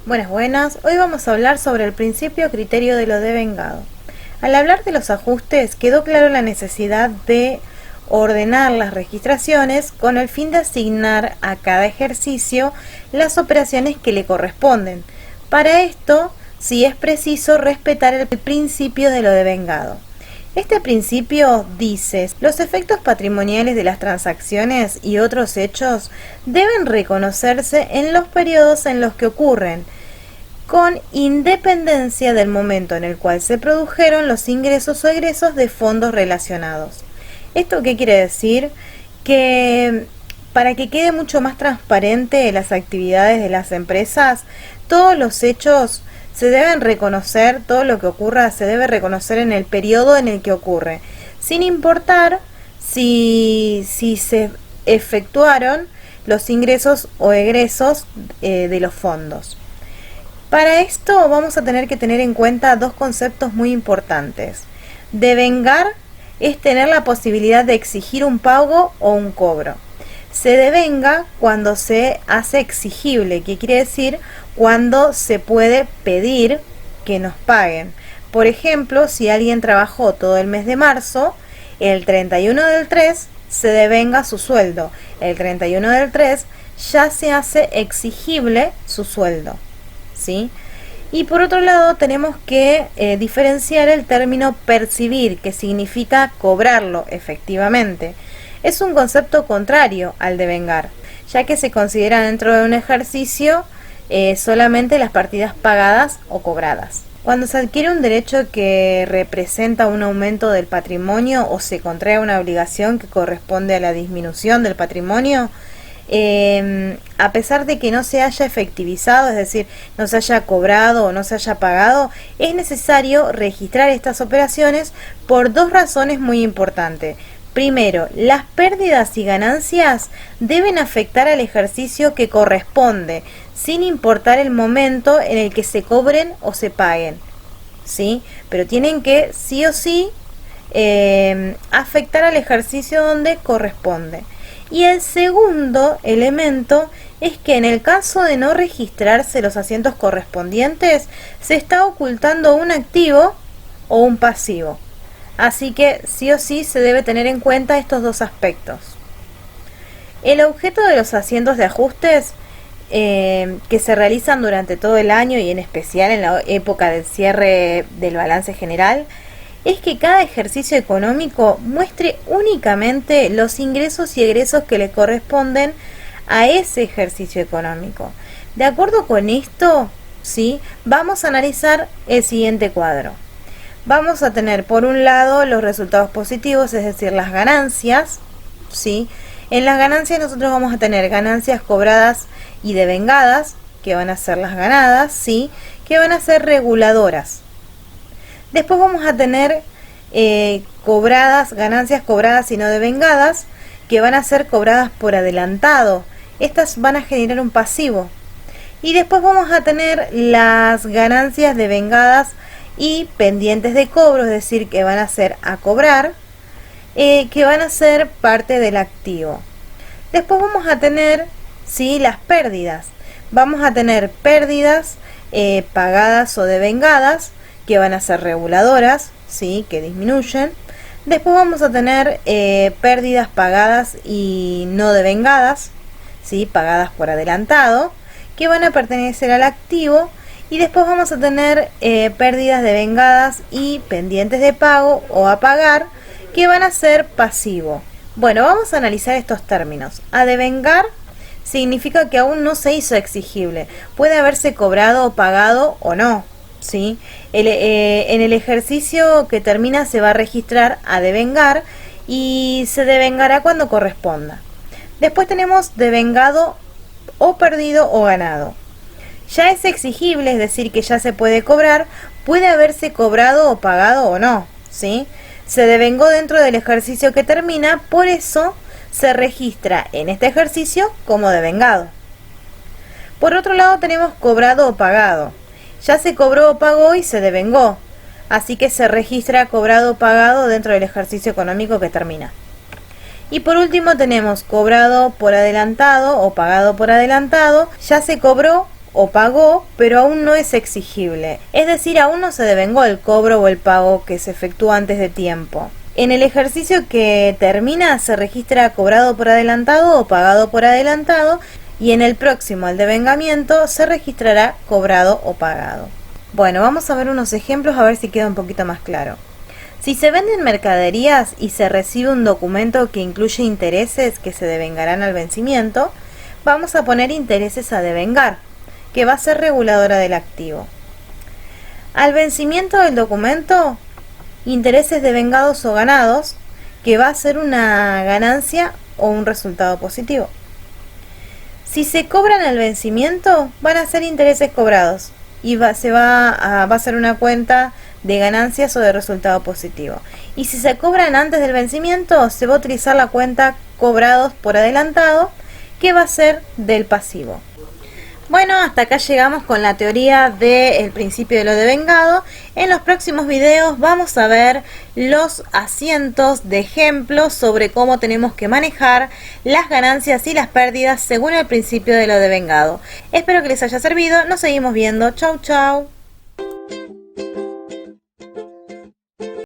Buenas, buenas. Hoy vamos a hablar sobre el principio criterio de lo devengado. Al hablar de los ajustes, quedó claro la necesidad de ordenar las registraciones con el fin de asignar a cada ejercicio las operaciones que le corresponden. Para esto, sí es preciso respetar el principio de lo devengado. Este principio dice: los efectos patrimoniales de las transacciones y otros hechos deben reconocerse en los periodos en los que ocurren, con independencia del momento en el cual se produjeron los ingresos o egresos de fondos relacionados. ¿Esto qué quiere decir? Que para que quede mucho más transparente las actividades de las empresas, todos los hechos se deben reconocer, todo lo que ocurra se debe reconocer en el periodo en el que ocurre, sin importar si se efectuaron los ingresos o egresos de los fondos. Para esto vamos a tener que tener en cuenta dos conceptos muy importantes. Devengar es tener la posibilidad de exigir un pago o un cobro. Se devenga cuando se hace exigible, que quiere decir cuando se puede pedir que nos paguen. Por ejemplo, si alguien trabajó todo el mes de marzo, el 31 del 3 se devenga su sueldo. El 31 del 3 ya se hace exigible su sueldo, ¿sí? Y por otro lado tenemos que diferenciar el término percibir, que significa cobrarlo efectivamente. Es un concepto contrario al devengar, ya que se considera dentro de un ejercicio solamente las partidas pagadas o cobradas. Cuando se adquiere un derecho que representa un aumento del patrimonio o se contrae una obligación que corresponde a la disminución del patrimonio, a pesar de que no se haya efectivizado, es decir, no se haya cobrado o no se haya pagado, es necesario registrar estas operaciones por dos razones muy importantes. Primero, las pérdidas y ganancias deben afectar al ejercicio que corresponde, sin importar el momento en el que se cobren o se paguen, ¿sí? Pero tienen que, sí o sí, afectar al ejercicio donde corresponde. Y el segundo elemento es que en el caso de no registrarse los asientos correspondientes, se está ocultando un activo o un pasivo. Así que sí o sí se debe tener en cuenta estos dos aspectos. El objeto de los asientos de ajustes que se realizan durante todo el año y en especial en la época del cierre del balance general es que cada ejercicio económico muestre únicamente los ingresos y egresos que le corresponden a ese ejercicio económico. De acuerdo con esto, ¿sí?, vamos a analizar el siguiente cuadro. Vamos a tener por un lado los resultados positivos, es decir, las ganancias, ¿sí? En las ganancias nosotros vamos a tener ganancias cobradas y devengadas, que van a ser las ganadas, ¿sí?, que van a ser reguladoras. Después vamos a tener ganancias cobradas y no devengadas, que van a ser cobradas por adelantado. Estas van a generar un pasivo. Y después vamos a tener las ganancias devengadas y pendientes de cobro, es decir, que van a ser a cobrar, que van a ser parte del activo. Después vamos a tener, ¿sí?, las pérdidas. Vamos a tener pérdidas pagadas o devengadas, que van a ser reguladoras, ¿sí?, que disminuyen. Después vamos a tener pérdidas pagadas y no devengadas, ¿sí?, pagadas por adelantado, que van a pertenecer al activo. Y después vamos a tener pérdidas devengadas y pendientes de pago o a pagar, que van a ser pasivo. Bueno, vamos a analizar estos términos. A devengar significa que aún no se hizo exigible. Puede haberse cobrado o pagado o no, ¿sí? En el ejercicio que termina se va a registrar a devengar y se devengará cuando corresponda. Después tenemos devengado o perdido o ganado. Ya es exigible, es decir, que ya se puede cobrar, puede haberse cobrado o pagado o no, ¿sí? Se devengó dentro del ejercicio que termina, por eso se registra en este ejercicio como devengado. Por otro lado tenemos cobrado o pagado. Ya se cobró o pagó y se devengó, así que se registra cobrado o pagado dentro del ejercicio económico que termina. Y por último tenemos cobrado por adelantado o pagado por adelantado. Ya se cobró o pagó, pero aún no es exigible. Es decir, aún no se devengó el cobro o el pago que se efectúa antes de tiempo. En el ejercicio que termina se registra cobrado por adelantado o pagado por adelantado, y en el próximo al devengamiento se registrará cobrado o pagado. Bueno, vamos a ver unos ejemplos a ver si queda un poquito más claro. Si se venden mercaderías y se recibe un documento que incluye intereses que se devengarán al vencimiento, vamos a poner intereses a devengar, que va a ser reguladora del activo. Al vencimiento del documento, intereses devengados o ganados, que va a ser una ganancia o un resultado positivo. Si se cobran al vencimiento, van a ser intereses cobrados y va a ser una cuenta de ganancias o de resultado positivo. Y si se cobran antes del vencimiento, se va a utilizar la cuenta cobrados por adelantado, que va a ser del pasivo. Bueno, hasta acá llegamos con la teoría del principio de lo devengado. En los próximos videos vamos a ver los asientos de ejemplos sobre cómo tenemos que manejar las ganancias y las pérdidas según el principio de lo devengado. Espero que les haya servido. Nos seguimos viendo. Chau, chau.